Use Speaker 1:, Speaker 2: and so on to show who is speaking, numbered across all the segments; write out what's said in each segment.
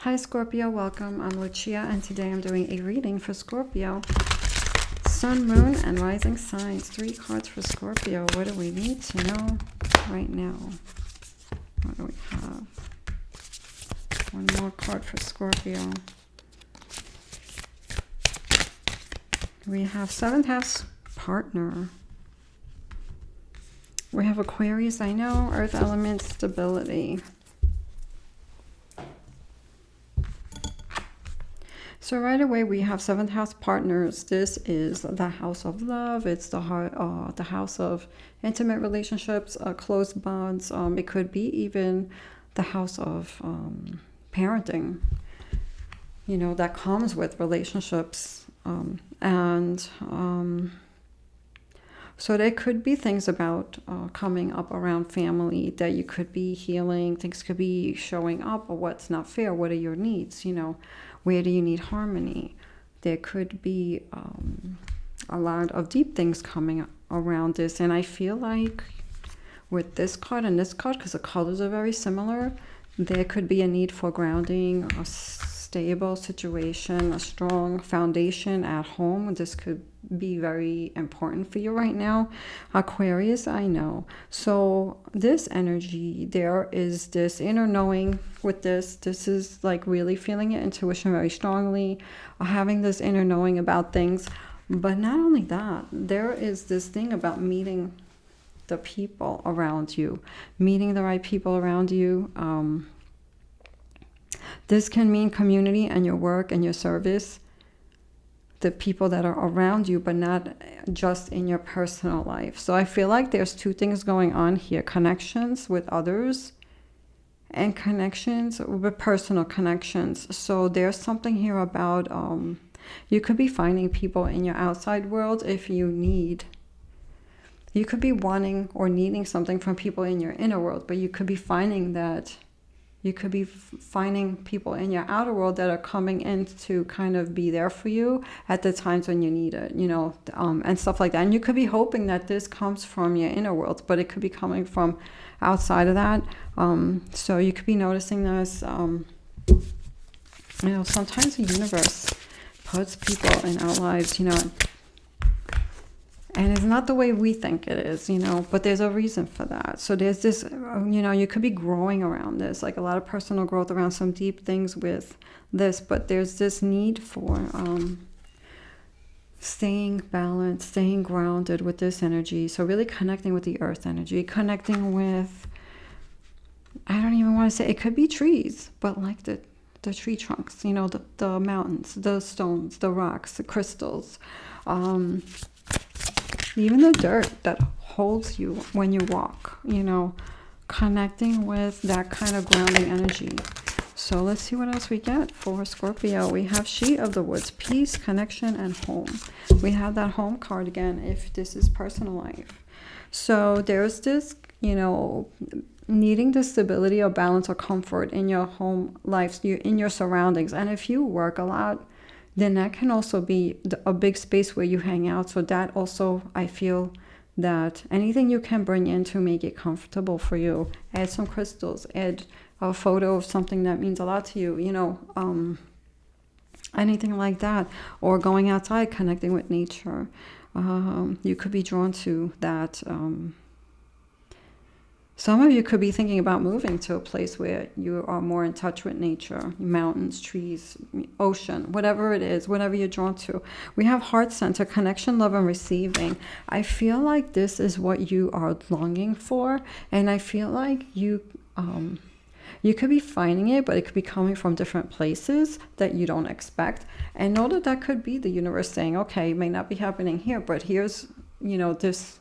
Speaker 1: Hi Scorpio, welcome. I'm Lucia and today I'm doing a reading for Scorpio. Sun, Moon, and Rising Signs. 3 cards for Scorpio. What do we need to know right now? What do we have? One more card for Scorpio. We have 7th house partner. We have Aquarius, I know, earth element, stability. So right away we have 7th house partners. This is the house of love. It's the house of intimate relationships, close bonds. It could be even the house of parenting, you know, that comes with relationships. So there could be things about coming up around family that you could be healing. Things could be showing up, or what's not fair. What are your needs? You know, where do you need harmony? There could be a lot of deep things coming around this. And I feel like with this card and this card, because the colors are very similar, there could be a need for grounding, a stable situation, a strong foundation at home. This could be very important for you right now. Aquarius, I know. So this energy, there is this inner knowing with this. This is like really feeling your intuition very strongly, having this inner knowing about things. But not only that, there is this thing about meeting the people around you, meeting the right people around you. This can mean community and your work and your service, the people that are around you, but not just in your personal life. So I feel like there's 2 things going on here: connections with others and connections with personal connections. So there's something here about you could be finding people in your outside world if you need. You could be wanting or needing something from people in your inner world, but you could be finding that you could be finding people in your outer world that are coming in to kind of be there for you at the times when you need it, you know, and stuff like that. And you could be hoping that this comes from your inner world, but it could be coming from outside of that. So you could be noticing this. You know, sometimes the universe puts people in our lives, you know, and it's not the way we think it is, you know, but there's a reason for that. So there's this, you know, you could be growing around this, like a lot of personal growth around some deep things with this, but there's this need for staying balanced, staying grounded with this energy. So really connecting with the earth energy, connecting with, I don't even want to say, it could be trees, but like the tree trunks, you know, the mountains, the stones, the rocks, the crystals, even the dirt that holds you when you walk, you know, connecting with that kind of grounding energy. So let's see what else we get for Scorpio. We have She of the Woods, peace, connection, and home. We have that home card again, if this is personal life. So there's this, you know, needing the stability or balance or comfort in your home life, in your surroundings. And if you work a lot, then that can also be a big space where you hang out. So that also, I feel that anything you can bring in to make it comfortable for you, add some crystals, add a photo of something that means a lot to you, you know, anything like that, or going outside, connecting with nature. You could be drawn to that. Some of you could be thinking about moving to a place where you are more in touch with nature, mountains, trees, ocean, whatever it is, whatever you're drawn to. We have heart center, connection, love, and receiving. I feel like this is what you are longing for. And I feel like you could be finding it, but it could be coming from different places that you don't expect. And know that that could be the universe saying, okay, it may not be happening here, but here's, you know, this,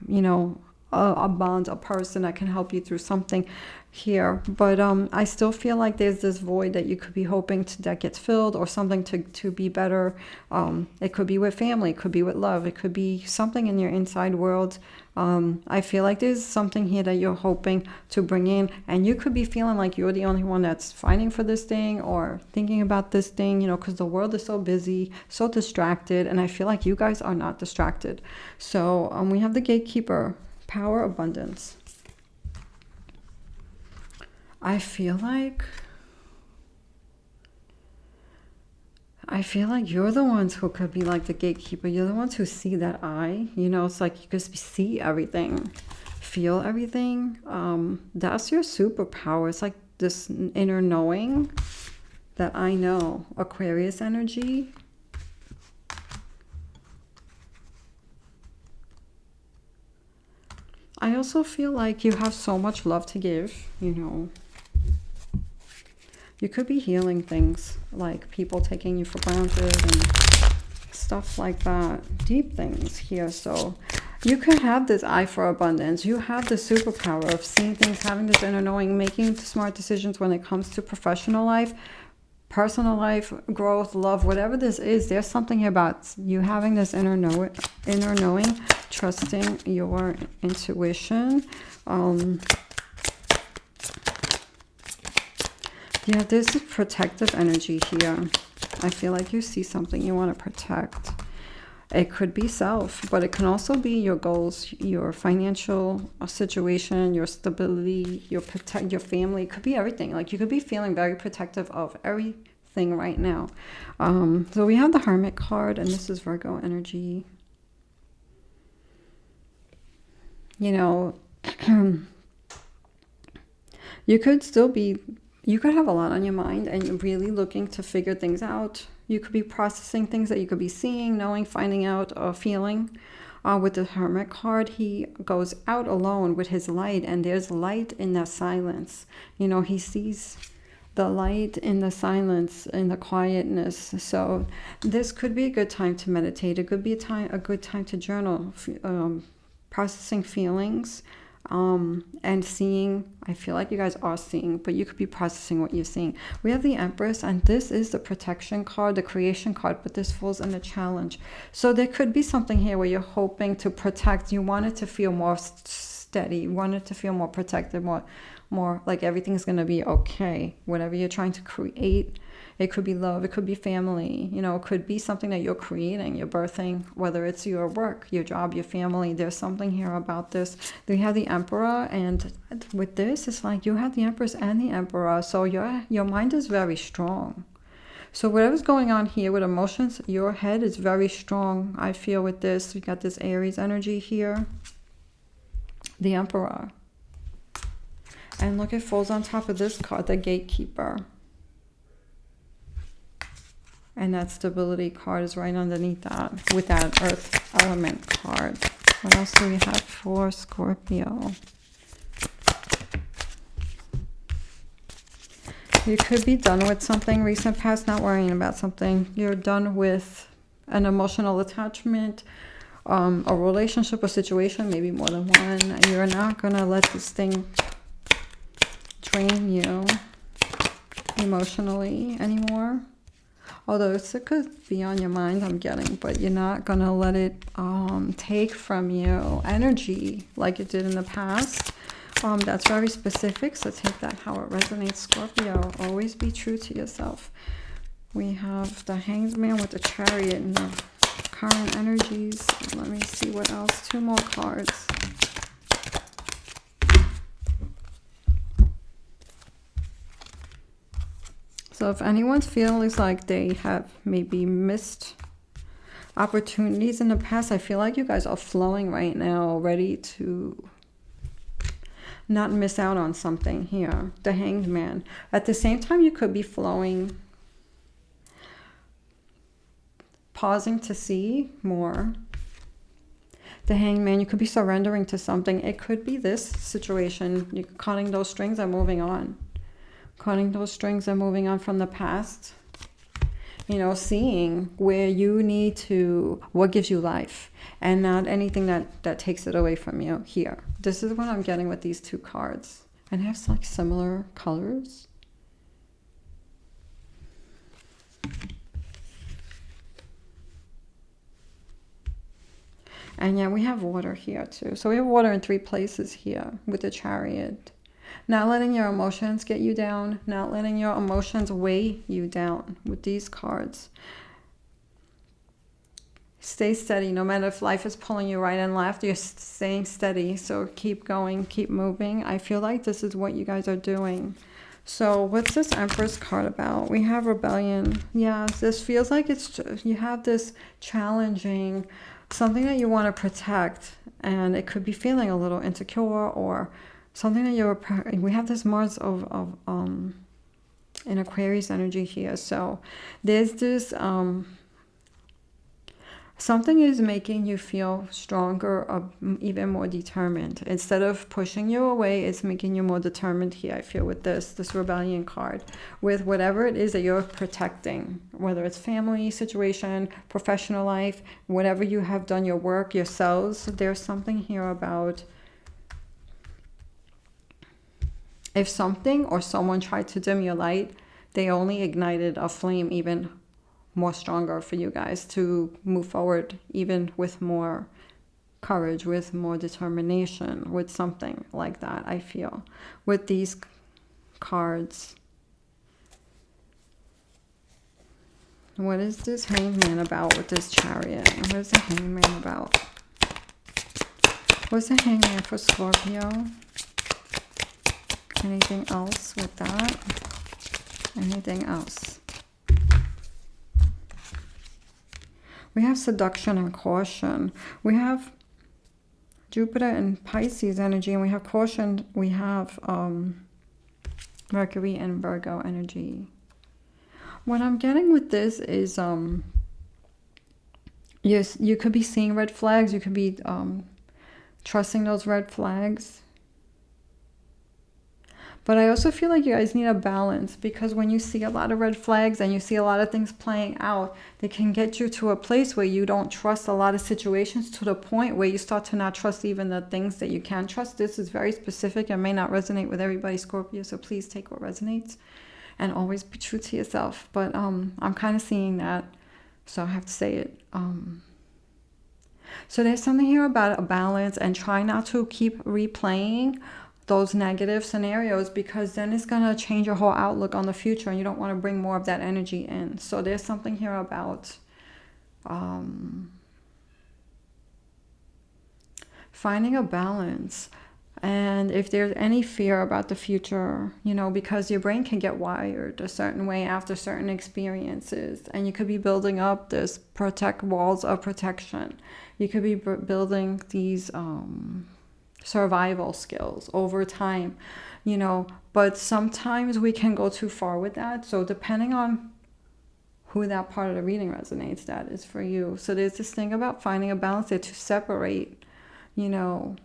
Speaker 1: you know, a bond, a person that can help you through something here. But I still feel like there's this void that you could be hoping that gets filled, or something to be better. It could be with family, it could be with love, it could be something in your inside world. I feel like there's something here that you're hoping to bring in, and you could be feeling like you're the only one that's fighting for this thing or thinking about this thing, you know, because the world is so busy, so distracted, and I feel like you guys are not distracted. So we have the gatekeeper, power, abundance. I feel like I feel like you're the ones who could be like the gatekeeper. You're the ones who see that eye. You know, it's like you could see everything, feel everything. That's your superpower. It's like this inner knowing that I know. Aquarius energy. I also feel like you have so much love to give, you know. You could be healing things, like people taking you for granted and stuff like that. Deep things here. So you could have this eye for abundance. You have the superpower of seeing things, having this inner knowing, making smart decisions when it comes to professional life, personal life, growth, love, whatever this is. There's something about you having this inner knowing, trusting your intuition. Yeah, there's a protective energy here. I feel like you see something you want to protect. It could be self, but it can also be your goals, your financial situation, your stability, your family. It could be everything. Like you could be feeling very protective of everything right now. So we have the Hermit card, and this is Virgo energy. You know, you could have a lot on your mind and you're really looking to figure things out. You could be processing things that you could be seeing, knowing, finding out, or feeling. With the Hermit card, he goes out alone with his light, and there's light in that silence. You know, he sees the light in the silence, in the quietness. So this could be a good time to meditate. It could be a good time to journal, processing feelings. And seeing, I feel like you guys are seeing, but you could be processing what you're seeing. We have the Empress, and this is the protection card, the creation card, but this falls in the challenge. So there could be something here where you're hoping to protect. You want it to feel more steady. You want it to feel more protected, more like everything's going to be okay. Whatever you're trying to create. It could be love, it could be family, you know, it could be something that you're creating, you're birthing, whether it's your work, your job, your family. There's something here about this. We have the Emperor, and with this, it's like you have the Empress and the Emperor. So your mind is very strong. So whatever's going on here with emotions, your head is very strong. I feel with this, we got this Aries energy here. The Emperor. And look, it falls on top of this card, the Gatekeeper. And that stability card is right underneath that with that earth element card. What else do we have for Scorpio? You could be done with something, recent past, not worrying about something. You're done with an emotional attachment, a relationship or situation, maybe more than one. You're not going to let this thing drain you emotionally anymore. Although it could be on your mind, I'm getting, but you're not going to let it take from you energy like it did in the past. That's very specific, so take that how it resonates, Scorpio. Always be true to yourself. We have the Hanged Man with the Chariot and the current energies. Let me see what else. 2 more cards. So if anyone feels like they have maybe missed opportunities in the past, I feel like you guys are flowing right now, ready to not miss out on something here. The Hanged Man. At the same time, you could be flowing, pausing to see more. The Hanged Man, you could be surrendering to something. It could be this situation. You're cutting those strings and moving on. Cutting those strings and moving on from the past. You know, seeing where you need to, what gives you life, and not anything that takes it away from you here. This is what I'm getting with these 2 cards. And it has like similar colors. And yeah, we have water here too. So we have water in 3 places here with the Chariot. Not letting your emotions get you down. Not letting your emotions weigh you down with these cards. Stay steady. No matter if life is pulling you right and left, you're staying steady. So keep going, keep moving. I feel like this is what you guys are doing. So what's this Empress card about? We have rebellion. Yeah, this feels like you have this challenging, something that you want to protect, and it could be feeling a little insecure or something that we have this Mars of in Aquarius energy here. So there's this something is making you feel stronger or even more determined. Instead of pushing you away, it's making you more determined here, I feel, with this rebellion card. With whatever it is that you're protecting, whether it's family situation, professional life, whatever you have done, your work, yourselves, there's something here about if something or someone tried to dim your light, they only ignited a flame even more stronger for you guys to move forward, even with more courage, with more determination, with something like that, I feel, with these cards. What is this Hangman about with this Chariot? What is the Hangman about? What's the Hangman for Scorpio? Anything else with that? Anything else? We have seduction and caution. We have Jupiter and Pisces energy, and we have caution. We have Mercury and Virgo energy. What I'm getting with this is yes, you could be seeing red flags. You could be trusting those red flags. But I also feel like you guys need a balance, because when you see a lot of red flags and you see a lot of things playing out, they can get you to a place where you don't trust a lot of situations, to the point where you start to not trust even the things that you can trust. This is very specific and may not resonate with everybody, Scorpio, so please take what resonates and always be true to yourself. But I'm kind of seeing that, so I have to say it. So there's something here about a balance, and try not to keep replaying those negative scenarios, because then it's going to change your whole outlook on the future, and you don't want to bring more of that energy in. So there's something here about finding a balance. And if there's any fear about the future, you know, because your brain can get wired a certain way after certain experiences, and you could be building up this walls of protection. You could be building these survival skills over time, you know, but sometimes we can go too far with that. So depending on who that part of the reading resonates, that is for you. So there's this thing about finding a balance there to separate, you know,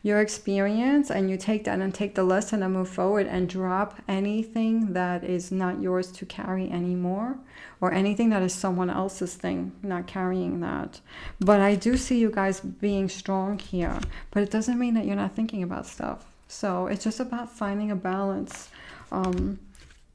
Speaker 1: your experience, and you take that and take the lesson and move forward, and drop anything that is not yours to carry anymore, or anything that is someone else's thing, not carrying that. But I do see you guys being strong here, but it doesn't mean that you're not thinking about stuff. So it's just about finding a balance. You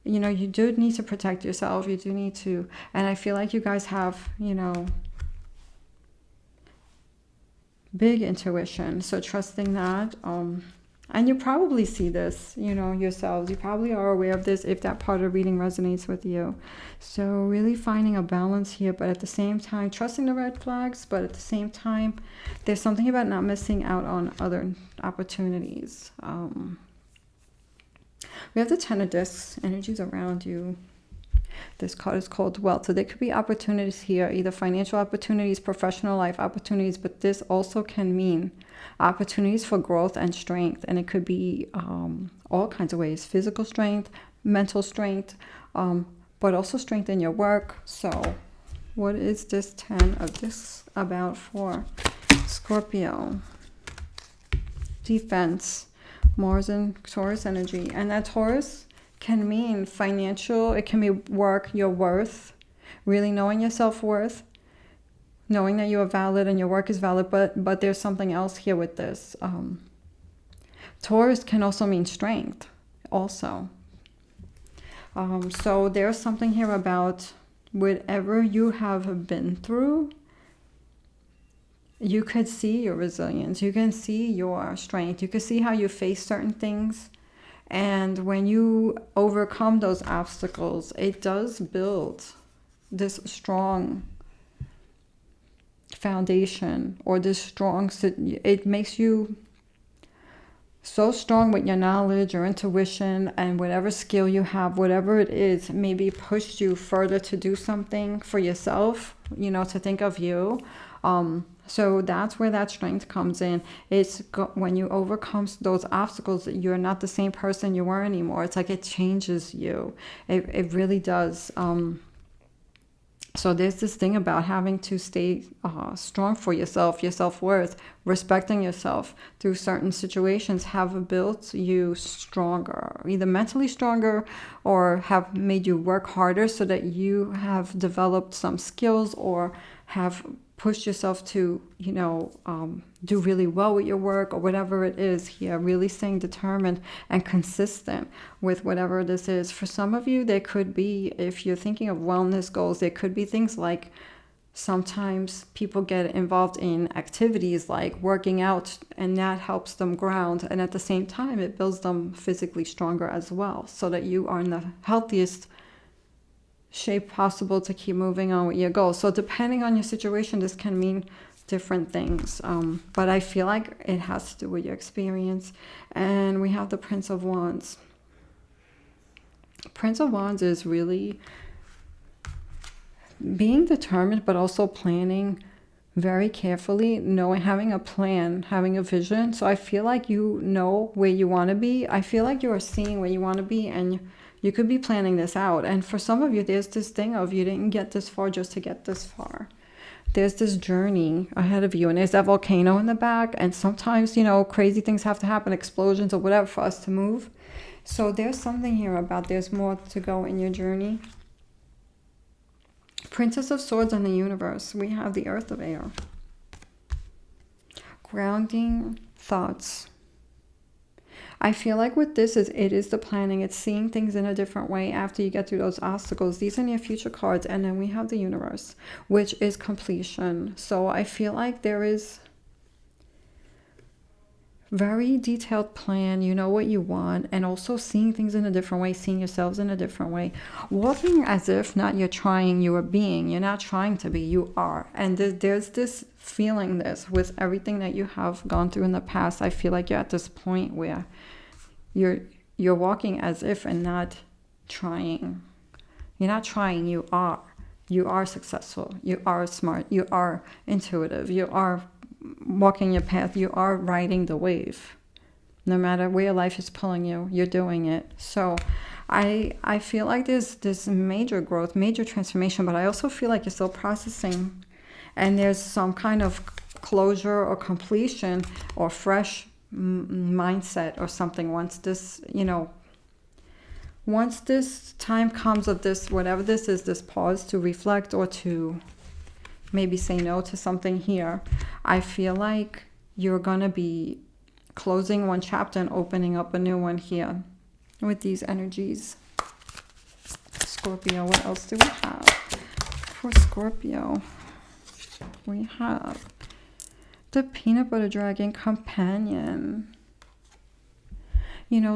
Speaker 1: know, you do need to protect yourself. You do need to, and I feel like you guys have, you know, big intuition, so trusting that, and you probably see this, you know, yourselves. You probably are aware of this if that part of reading resonates with you. So really finding a balance here, but at the same time trusting the red flags, but at the same time there's something about not missing out on other opportunities. We have the Ten of Discs, energies around you. This card is called Wealth. So there could be opportunities here, either financial opportunities, professional life opportunities, but this also can mean opportunities for growth and strength. And it could be all kinds of ways: physical strength, mental strength, but also strength in your work. So what is this 10 of Discs about for Scorpio? Defense, Mars and Taurus energy. And that Taurus can mean financial, it can be work, your worth, really knowing your self-worth, knowing that you are valid and your work is valid, but there's something else here with this. Taurus can also mean strength also. So there's something here about whatever you have been through, you could see your resilience, you can see your strength, you can see how you face certain things. And when you overcome those obstacles, it does build this strong foundation, or this strong, it makes you so strong with your knowledge or intuition, and whatever skill you have, whatever it is, maybe pushed you further to do something for yourself, to think of you. So that's where that strength comes in. It's when you overcome those obstacles, you're not the same person you were anymore. It's like it changes you. It really does. So there's this thing about having to stay strong for yourself, your self-worth, respecting yourself through certain situations have built you stronger, either mentally stronger or have made you work harder so that you have developed some skills or have pushed yourself to, do really well with your work or whatever it is here, really staying determined and consistent with whatever this is. For some of you, there could be, if you're thinking of wellness goals, there could be things like sometimes people get involved in activities like working out, and that helps them ground. And at the same time, it builds them physically stronger as well, so that you are in the healthiest shape possible to keep moving on with your goals. So depending on your situation, this can mean different things, but I feel like it has to do with your experience. And we have the Prince of Wands. Prince of Wands is really being determined, but also planning very carefully, having a plan, having a vision. So I feel like you know where you want to be. I feel like you are seeing where you want to be, and you could be planning this out. And for some of you, there's this thing of you didn't get this far just to get this far. There's this journey ahead of you, and there's that volcano in the back. And sometimes, crazy things have to happen, explosions or whatever, for us to move. So there's something here about there's more to go in your journey. Princess of Swords in the universe. We have the Earth of Air. Grounding thoughts. I feel like with this, it is the planning. It's seeing things in a different way after you get through those obstacles. These are your future cards. And then we have the universe, which is completion. So I feel like there is very detailed plan. You know what you want. And also seeing things in a different way. Seeing yourselves in a different way. Walking as if not you're trying, you are being. You're not trying to be, you are. And there's this feeling this with everything that you have gone through in the past. I feel like you're at this point where you're walking as if and not trying. You're not trying, you are. You are successful. You are smart. You are intuitive. You are walking your path. You are riding the wave. No matter where life is pulling you, you're doing it. So I feel like there's this major growth, major transformation, but I also feel like you're still processing, and there's some kind of closure or completion or fresh mindset or something once this, once this time comes of this, whatever this is, this pause to reflect or to maybe say no to something here. I feel like you're going to be closing one chapter and opening up a new one here with these energies. Scorpio, what else do we have for Scorpio? We have the Peanut Butter Dragon Companion.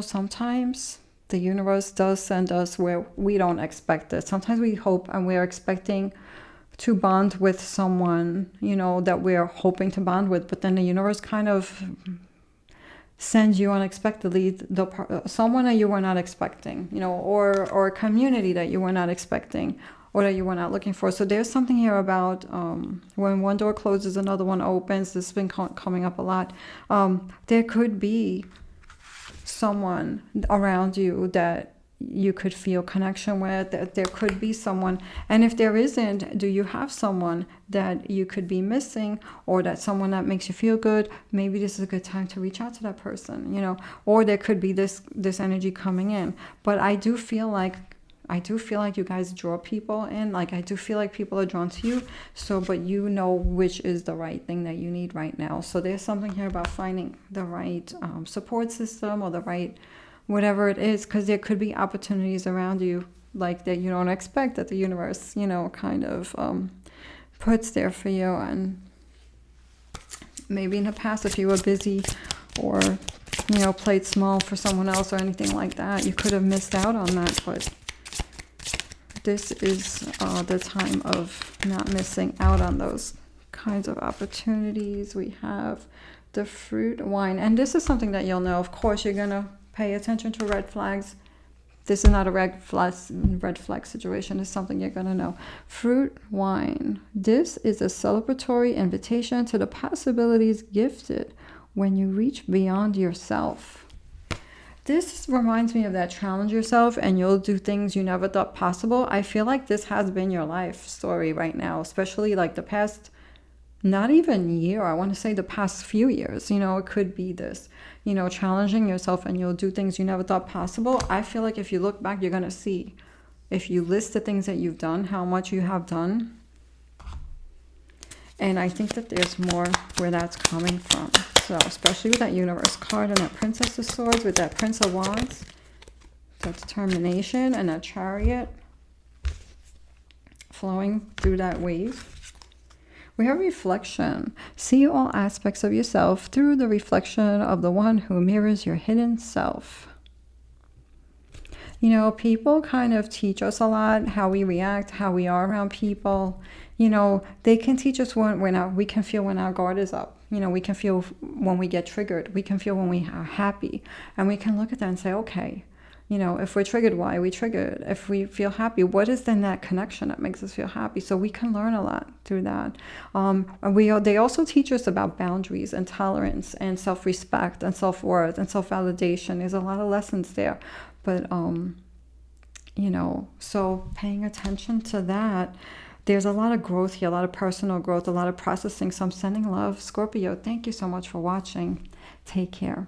Speaker 1: Sometimes the universe does send us where we don't expect it. Sometimes we hope and we're expecting to bond with someone, that we're hoping to bond with, but then the universe kind of sends you unexpectedly someone that you were not expecting, or a community that you were not expecting, or that you were not looking for. So there's something here about when one door closes, another one opens. This has been coming up a lot. There could be someone around you that you could feel connection with, that there could be someone. And if there isn't, do you have someone that you could be missing, or that someone that makes you feel good? Maybe this is a good time to reach out to that person, or there could be this energy coming in. But I do feel like you guys draw people in. Like, I do feel like people are drawn to you. So, but which is the right thing that you need right now. So there's something here about finding the right support system, or the right whatever it is, because there could be opportunities around you like that you don't expect, that the universe, kind of puts there for you. And maybe in the past, if you were busy or, played small for someone else or anything like that, you could have missed out on that. But this is the time of not missing out on those kinds of opportunities. We have The fruit wine. And this is something that you'll know. Of course, you're going to pay attention to red flags. This is not a red flag situation. It's something you're going to know. Fruit wine. This is a celebratory invitation to the possibilities gifted when you reach beyond yourself. This reminds me of that challenge yourself and you'll do things you never thought possible. I feel like this has been your life story right now, especially like the past, not even year, I want to say the past few years. You know, it could be this, you know, challenging yourself and you'll do things you never thought possible. I feel like if you look back, you're going to see, if you list the things that you've done, how much you have done. And I think that there's more where that's coming from. So especially with that Universe card and that Princess of Swords, with that Prince of Wands, that determination and that Chariot flowing through that wave. We have reflection. See all aspects of yourself through the reflection of the one who mirrors your hidden self. You know, people kind of teach us a lot, how we react, how we are around people. You know, they can teach us we can feel when our guard is up. You know, we can feel when we get triggered. We can feel when we are happy. And we can look at that and say, okay, you know, if we're triggered, why are we triggered? If we feel happy, what is then that connection that makes us feel happy? So we can learn a lot through that. They also teach us about boundaries and tolerance and self-respect and self-worth and self-validation. There's a lot of lessons there. But, you know, so paying attention to that, there's a lot of growth here, a lot of personal growth, a lot of processing. So I'm sending love. Scorpio, thank you so much for watching. Take care.